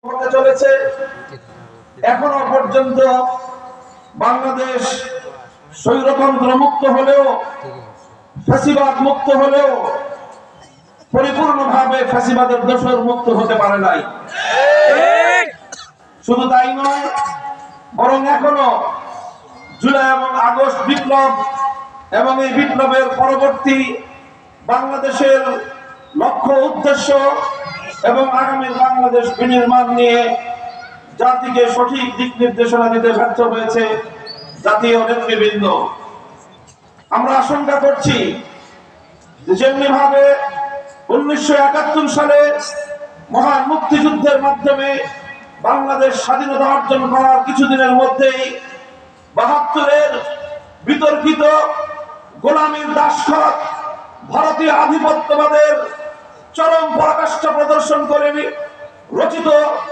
হতে চলেছে। এখনো পর্যন্ত বাংলাদেশ স্বৈরতন্ত্র মুক্ত হলেও, ফ্যাসিবাদ মুক্ত হলেও পরিপূর্ণভাবে ফ্যাসিবাদের দোসর মুক্ত হতে পারে নাই। শুধু তাই নয়, বরং এখনো জুলাই এবং আগস্ট বিপ্লব এবং এই বিপ্লবের পরবর্তী বাংলাদেশের লক্ষ্য উদ্দেশ্য এবং আগামী বাংলাদেশ বিনির্মাণ নিয়ে জাতিকে সঠিক দিক নির্দেশনা দিতে ব্যর্থ হয়েছে জাতীয় নেতৃবৃন্দ। আমরা আশঙ্কা করছি যেমনি ভাবে 1971 সালে মহান মুক্তিযুদ্ধের মাধ্যমে বাংলাদেশ স্বাধীনতা অর্জন করার কিছুদিনের মধ্যেই 72-এর বিতর্কিত গোলামীর দাসখত ভারতীয় আধিপত্যবাদের চরম পরাকাষ্ঠা প্রদর্শন করে রচিত